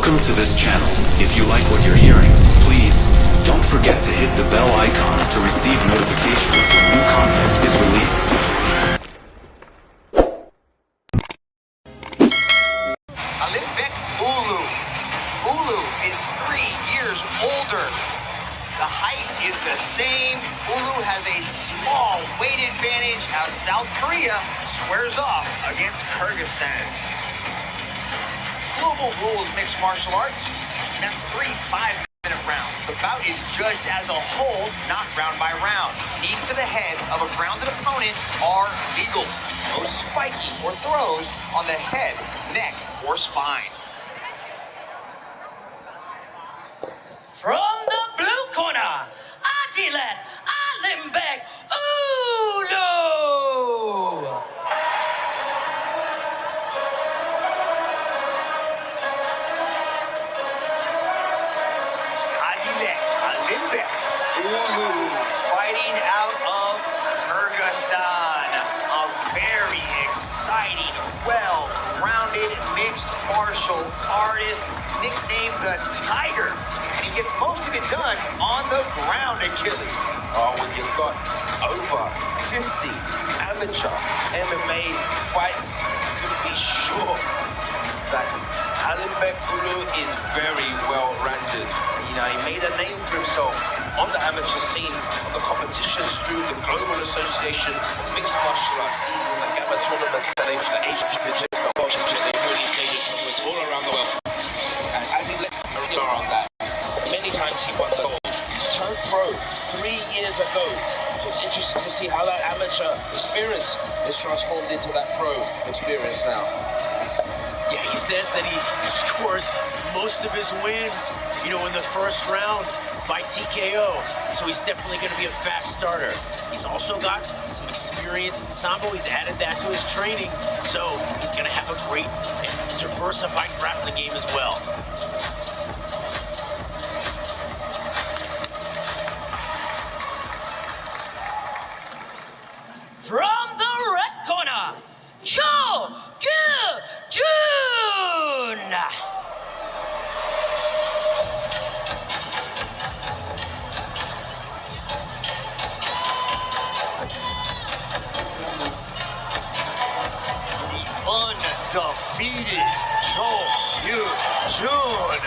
Welcome to this channel. If you like what you're hearing, please don't forget to hit the bell icon to receive notifications when new content is released. ADILET UULU. Ulu is 3 years older. The height is the same. Ulu has a small weight advantage as South Korea squares off against Kyrgyzstan. Global rules mixed martial arts. That's 3 5-minute rounds. The bout is judged as a whole, not round by round. Knees to the head of a grounded opponent are legal. No spiking or throws on the head, neck, or spine. From the blue corner, ADILET ALIMBEK UULU. ADILET ALIMBEK UULU, fighting out of Kyrgyzstan. A very exciting, well-rounded mixed martial artist, nicknamed the Tiger. And he gets most of it done on the ground, Achilles. When you've got over 50 amateur MMA fights, you can be sure that ALIMBEK UULU is very well rounded. You know, he made a name for himself on the amateur scene, on the competitions through the Global Association of Mixed Martial Arts. These are the Gamma tournaments that they've the Asian Championships, the World Championships, they've really played in tournaments all around the world. And ADILET on that. Many times he won the gold. He's turned pro 3 years ago. So it's interesting to see how that amateur experience is transformed into that pro experience now. Yeah, he says that he scores most of his wins, in the first round by TKO. So he's definitely going to be a fast starter. He's also got some experience in Sambo. He's added that to his training. So he's going to have a great and diversified grappling game as well. From the red corner, CHO GYU JUN. Undefeated CHO GYU JUN,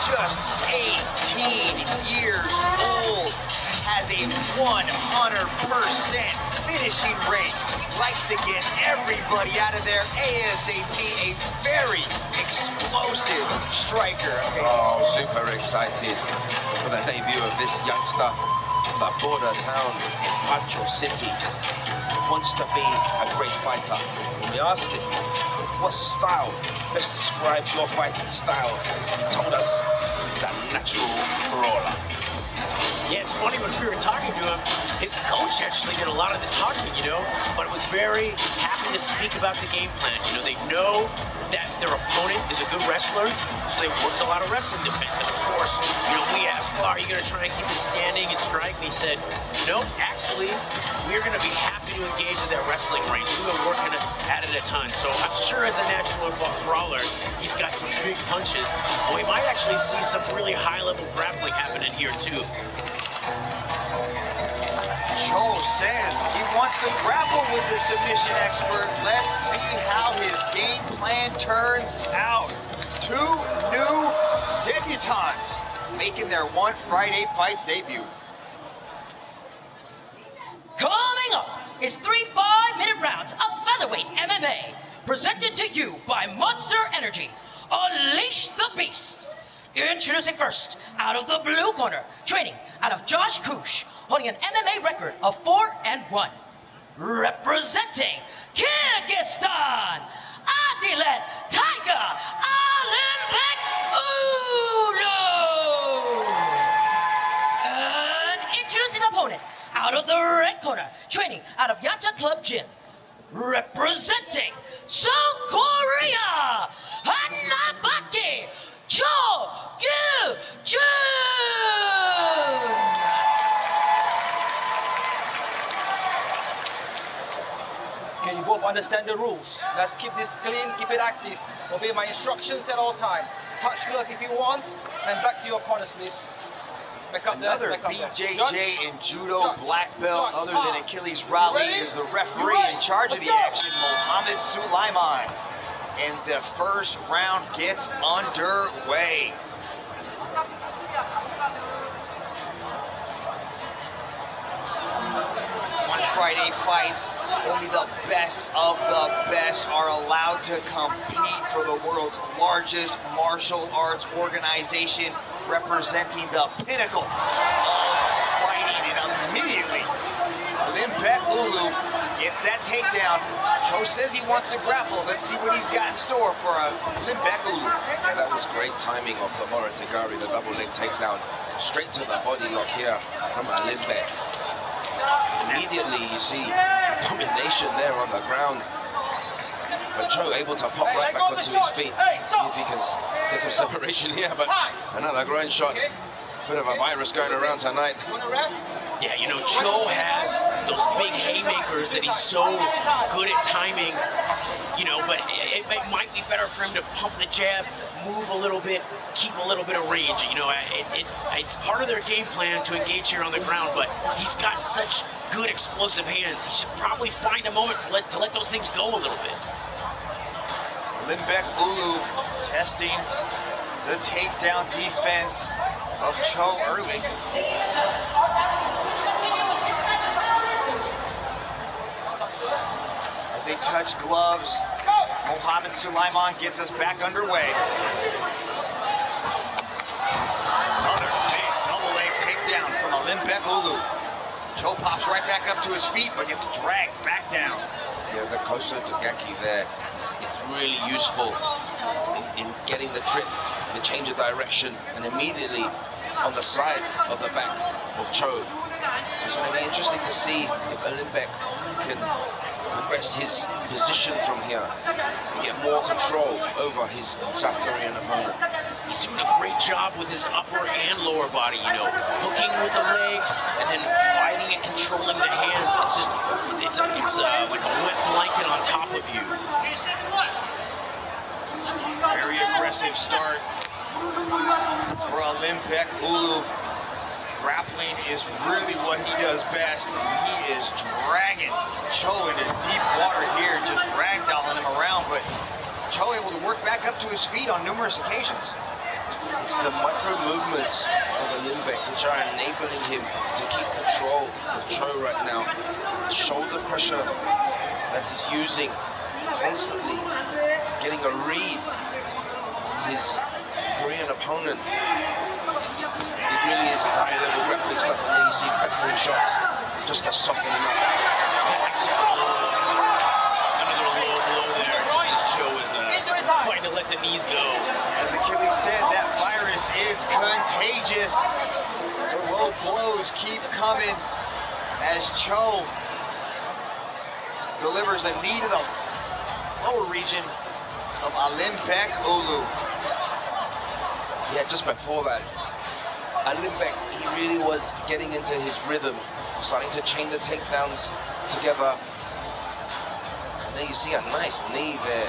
just 18 years old, has a 100% finishing rate, likes to get everybody out of there ASAP, a very explosive striker. Oh, super excited for the debut of this youngster from the border town of Pacho City. Wants to be a great fighter. When we asked him, what style best describes your fighting style, he told us he's a natural brawler. Yeah, it's funny, when we were talking to him, his coach actually did a lot of the talking, but was very happy to speak about the game plan. They know that their opponent is a good wrestler, so they worked a lot of wrestling defense. And of course, we asked, well, are you going to try and keep it standing and strike? And he said, no, actually, we're going to be happy to engage in that wrestling range. We've been working at it a ton. So I'm sure as a natural brawler, he's got some big punches. But we might actually see some really high-level grappling happening here, too. CHO says he wants to grapple with the submission expert. Let's see how his game plan turns out. 2 new debutantes making their One Friday Fights debut. Coming up is 3 5-minute rounds of featherweight MMA, presented to you by Monster Energy. Unleash the Beast. Introducing first, out of the blue corner, training out of Josh Kush, holding an MMA record of 4-1. Representing Kyrgyzstan, ADILET Tiger ALIMBEK UULU. And introducing opponent, out of the red corner, training out of Yacha Club Gym, representing South Korea, Hanabaki, CHO GYU JUN. Okay, you both understand the rules. Let's keep this clean, keep it active. Obey my instructions at all time. touch glove if you want, and back to your corners, please. Back up there, Another back up there. BJJ in judo black belt other than Achilles Raleigh is the referee in charge of the action, Mohammed Sulaiman. And the first round gets underway. On Friday fights, only the best of the best are allowed to compete for the world's largest martial arts organization, representing the pinnacle of fighting. And immediately, ADILET UULU gets that takedown. Cho says he wants to grapple. Let's see what he's got in store for ADILET UULU. Yeah, that was great timing of the Moritagari, the double leg takedown. Straight to the body lock here from ADILET. Immediately you see domination there on the ground. But Cho able to pop right back onto his feet. See if he can get some separation here, but another groin shot. Bit of a virus going around tonight. Yeah, you know, Cho has those big haymakers that he's so good at timing, you know, but it might be better for him to pump the jab, move a little bit, keep a little bit of range. You know, it's part of their game plan to engage here on the ground, but he's got such good explosive hands. He should probably find a moment to let those things go a little bit. ADILET UULU testing the takedown defense of Cho early. As they touch gloves, Mohammed Sulaiman gets us back underway. Another big double leg takedown from ADILET UULU. Cho pops right back up to his feet, but gets dragged back down. Yeah, the Koso Dogaki there is really useful in getting the trip, the change of direction, and immediately on the side of the back of Cho. So it's going to be interesting to see if ADILET can progress his position from here and get more control over his South Korean opponent. He's doing a great job with his upper and lower body, you know, hooking with the legs and then fighting and controlling the hands. It's like a wet blanket on top of you. Very aggressive start for ADILET UULU. Grappling is really what he does best. He is dragging Cho into deep water here, just ragdolling him around, but Cho able to work back up to his feet on numerous occasions. It's the micro movements of ADILET which are enabling him to keep control of Cho right now. The shoulder pressure that he's using constantly, getting a read on his Korean opponent. It really is high-level grappling stuff, and then you see backboard shots just to soften him up. Another low blow there, just as Cho is fighting to let the knees go. As Achilles said, that virus is contagious. The low blows keep coming as Cho delivers a knee to the lower region of ADILET UULU. Yeah, just before that, ADILET, he really was getting into his rhythm, starting to chain the takedowns together. And then you see a nice knee there.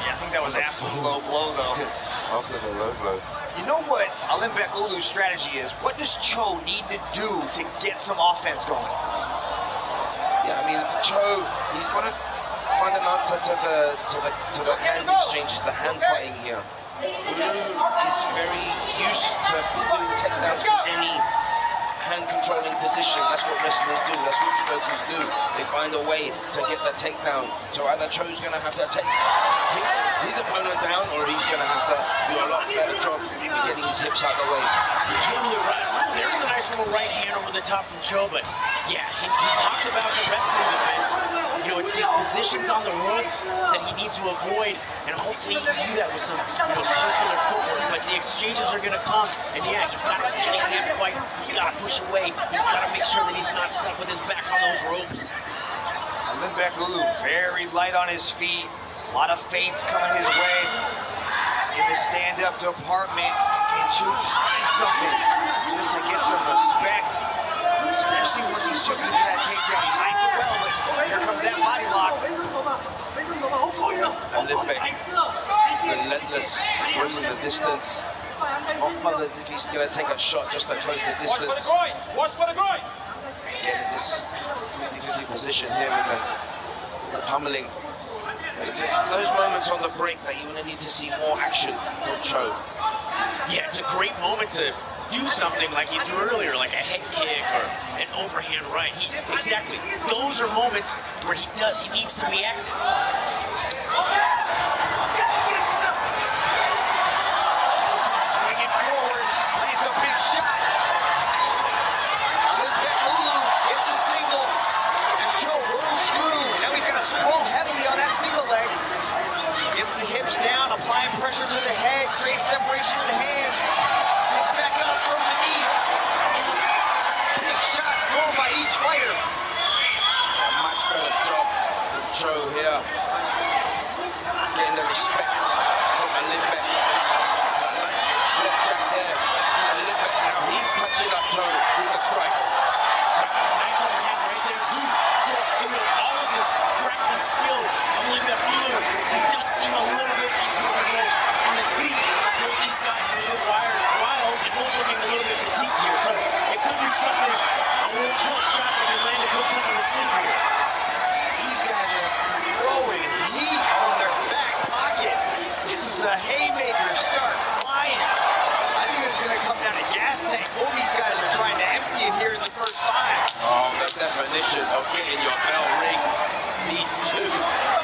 Yeah, I think that was after the low blow, though. After the low blow. You know what ADILET UULU's strategy is? What does Cho need to do to get some offense going? Yeah, I mean, for Cho, he's got to find an answer to the hand exchanges, the hand fighting here. Is very used to doing takedowns from any hand-controlling position. That's what wrestlers do. That's what judokis do. They find a way to get the takedown. So either Cho's going to have to take his opponent down, or he's going to have to do a lot better job of getting his hips out of the way. Totally right. There's a nice little right hand over the top from Cho, but yeah, he talked about the wrestling defense. You know, it's these positions on the ropes that he needs to avoid, and hopefully he can do that with some circular footwork. But the exchanges are going to come, and yeah, he's got to really hand fight. He's got to push away. He's got to make sure that he's not stuck with his back on those ropes. ADILET UULU very light on his feet. A lot of feints coming his way. In the stand-up department, can Chu time something just to get some respect? Especially once he shoots into that takedown. He hides it well, but here comes that body lock. ADILET relentless, closing the distance. Not bothered if he's going to take a shot just to close the distance. Watch for the groin! Get in this 50-50 position here with the pummeling. It's those moments on the break that you're going to need to see more action from CHO. Yeah, it's a great moment to do something like he threw earlier, like a head kick or an overhand right. Exactly. Those are moments where he needs to be active. Swinging forward, lands a big shot. Alimbek UULU hits the single as CHO rolls through. Now he's going to sprawl heavily on that single leg. Gets the hips down, applying pressure to the head, creates separation of the hands. Gets back up, throws a knee. Big shots thrown by each fighter. A much better job from CHO here. Getting the respect from Alimbek. Nice left jab there. Alimbek now, he's touching up CHO with the strikes. Nice overhand right there, too. All of this practice skill, Alimbek UULU, he does seem a little bit uncomfortable on his feet. Both these guys are a little wild and both looking a little bit fatigued here. So it could be something, a little help shot that can land to put someone to sleep here. These guys are throwing heat from their back pocket. The haymakers start flying. I think this is going to come down to gas tank. Both these guys are trying to empty it here in the first 5. Oh, the definition of getting your bell ringed. These two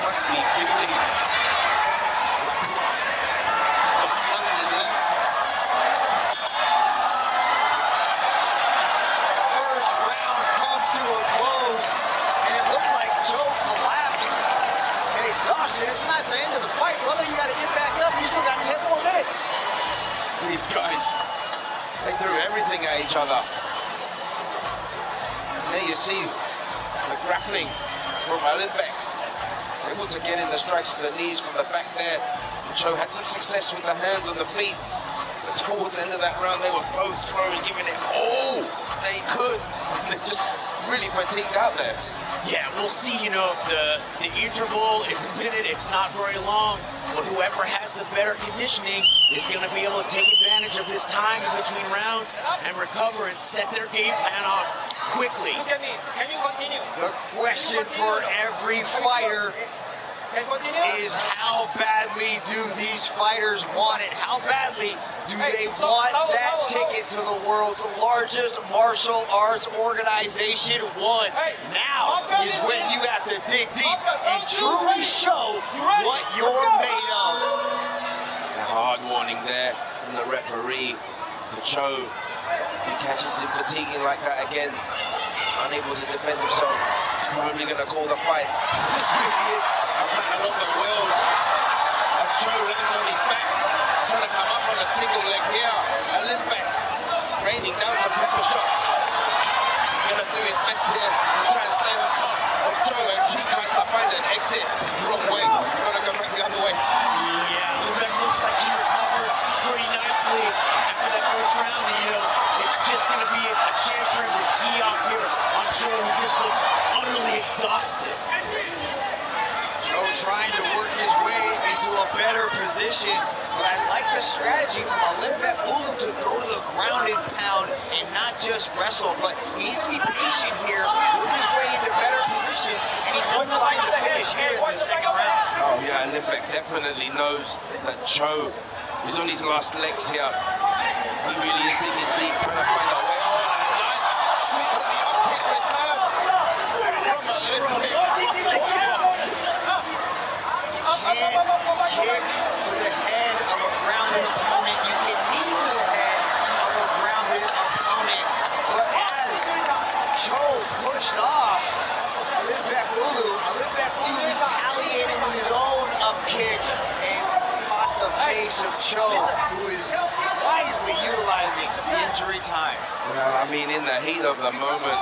must be feeling. First round comes to a close, and it looked like CHO collapsed and exhausted. It's not the end of the fight, brother. You got to get back up. You still got 10 more minutes. These guys, they threw everything at each other. And there you see the grappling from Alimbek. Able to get in the strikes to the knees from the back there. And CHO had some success with the hands on the feet. But towards the end of that round, they were both throwing, giving it all they could. They're just really fatigued out there. Yeah, we'll see, the interval is a minute, it's not very long, but whoever has the better conditioning is going to be able to take advantage of this time in between rounds and recover and set their game plan off quickly. Look at me. Can you continue? The question for every fighter Can continue? is how badly do these fighters want it? How badly do they want that ticket to the world's largest martial arts organization? Now is when you have to dig deep and truly show what you're made of. A hard warning there from the referee to CHO. He catches him fatiguing like that again, unable to defend himself. He's probably going to call the fight. This really is a battle of the wills. As CHO lands on his back, trying to come up on a single leg here. Alimbek raining down some pepper shots. He's going to do his best here to try and stay on top of CHO as he tries to find an exit. Wrong way. Got to go back the other way. Yeah, Alimbek looks like he recovered pretty nicely after that first round, and it's just going to be a chance for him to tee off here on CHO, who just looks utterly exhausted. CHO trying to work his way into a better position, but I like the strategy from Alimbek UULU to go to the ground and pound and not just wrestle, but he needs to be patient here, work his way into better positions, and he could find the finish here in the second round. Oh yeah, Alimbek definitely knows that CHO is on his last legs here. He really is digging deep, trying to find a way. Oh, nice sweep of the up-kick return from Alimbek. You can't kick to the head of a grounded opponent. You can knee to the head of a grounded opponent. But as CHO pushed off Alimbek UULU retaliated with his own up kick and caught the face of CHO, who is wisely utilizing the injury time. Well, I mean, in the heat of the moment,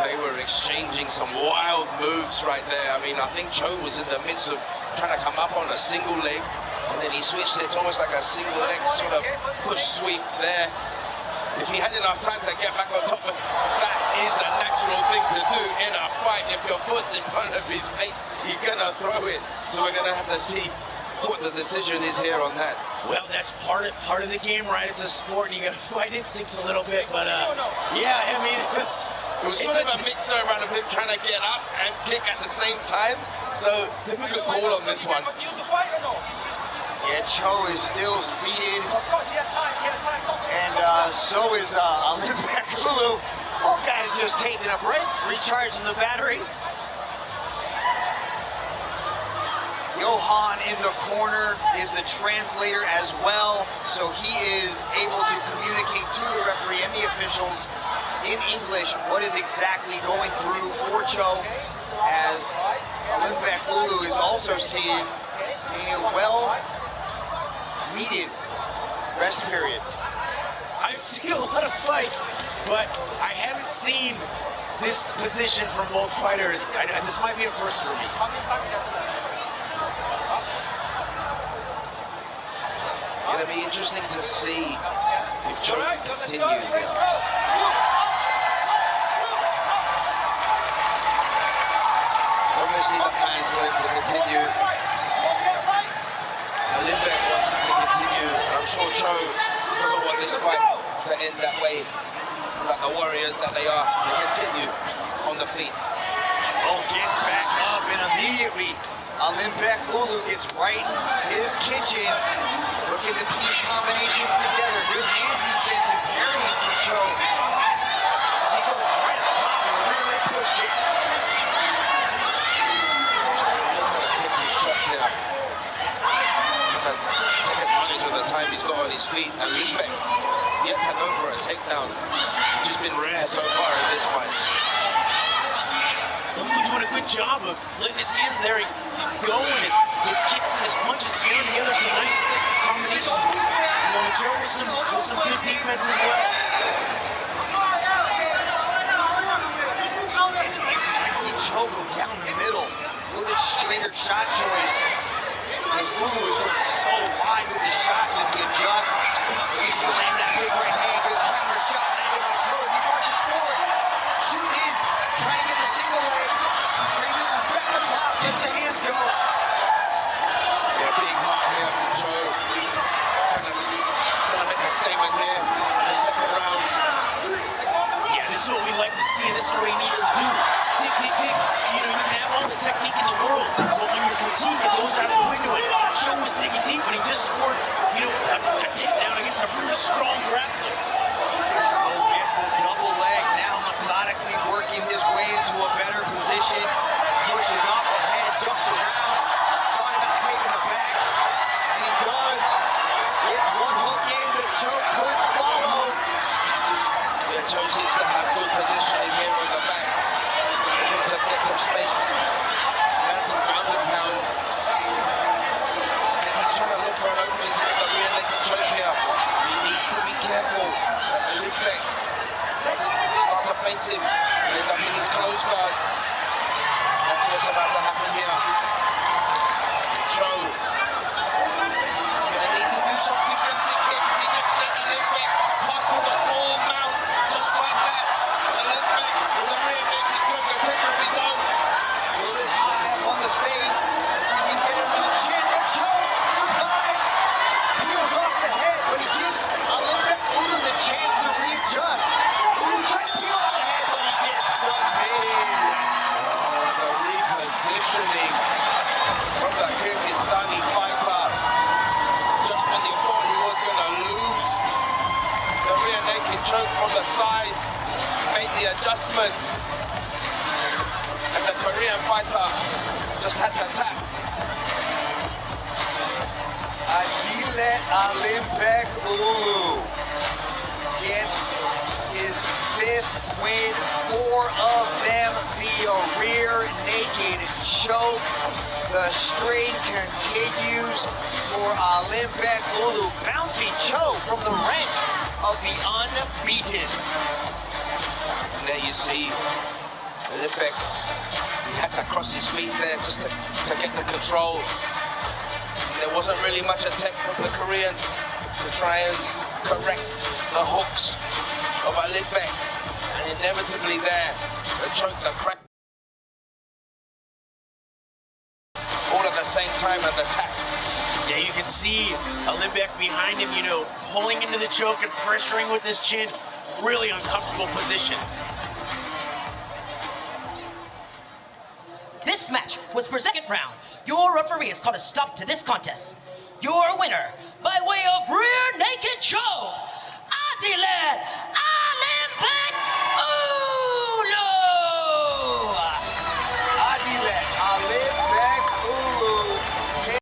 they were exchanging some wild moves right there. I mean, I think CHO was in the midst of trying to come up on a single leg, and then he switched. It's almost like a single leg sort of push sweep there. If he had enough time to get back on top of that, is the natural thing to do in a fight. If your foot's in front of his face, he's gonna throw it. So we're gonna have to see what the decision is here on that. Well, that's part of the game, right? It's a sport, and you got to fight instincts a little bit. But yeah, I mean, It was sort of a mixture around of him trying to get up and kick at the same time. So difficult call on this one. Yeah, Cho is still seated, and so is ADILET UULU. Both guys just taking a break, recharging the battery. Johan in the corner is the translator as well, so he is able to communicate to the referee and the officials in English what is exactly going through for Cho, as ADILET UULU is also seeing a well-needed rest period. I've seen a lot of fights, but I haven't seen this position from both fighters. This might be a first for me. It'll be interesting to see if Cho can continue here. Obviously the fans want him to continue. ADILET wants him to continue. I'm sure Cho doesn't want this fight to end that way. Like the warriors that they are, they continue on the feet. Oh, gets back up, and immediately ADILET UULU gets right in his kitchen, looking to piece combinations together. Good hand defense and parrying from Cho, as he goes right on top of the rear leg push kick. Shots here. Advantage of the time he's got on his feet. And ADILET yet to go for a takedown, which has been rare so far in this fight. He's doing a good job of letting his hands there and going, his kicks and his punches beyond the other, some nice combinations. You know, Joe with some good defense as well. I see Cho go down the middle, a little bit straighter shot choice. As UULU is going so wide with the shots as he adjusts. He's going to land that big right hand, good counter shot landed on Cho as he marches forward. Shoot in, trying to get the single leg. Transitions back up top, lets the hands go. Yeah, big heart here from Cho. Trying to make a statement here in the second round. Yeah, this is what we like to see, and this is what he needs to do. Dig, dig, dig. You know, you can have all the technique in the world, but when your fatigue goes out of the window, and Cho was digging deep when he just scored, you know, a takedown against a really strong grappler. Oh, gets the double leg, now methodically working his way into a better position. Pushes off the head, jumps around, thought about taking it back, and he does. It's one hook in that Cho couldn't follow. Yeah, Cho seems to have good positioning here on the back. Able to get some space and some ground and pound. And he's trying to look for an opening to get the rear naked choke here. He needs to be careful that ADILET doesn't start to face him and end up in his close guard. That's what's about to happen here. Cho is going to need to do something just in case. He just let ADILET pass for the full mount, just like that. ADILET with a rear naked choke attack of his own. With his eye up on the face, as he can get him to the chin, and Cho survives. Peels off the head, but he gives ADILET UULU the chance to readjust. UULU tries to peel off the head, but he gets submitted. The repositioning from the Kyrgyzstani fighter. Just when you thought he was going to lose, the rear naked choke from the side made the adjustment. And the Korean fighter just had to tap. ADILET ALIMBEK UULU gets his 5th win, 4 of them via rear naked choke. The string continues for ALIMBEK UULU, bouncing Cho from the ranks of the unbeaten. And there you see ALIMBEK. He had to cross his feet there just to get the control. There wasn't really much attempt from the Korean to try and correct the hooks of ALIMBEK. And inevitably there, the choke, the crack. All at the same time at the tap. can see Alimbek behind him, you know, pulling into the choke and pressuring with his chin. Really uncomfortable position. This match was for second round. Your referee has called a stop to this contest. Your winner, by way of rear naked choke, ADILET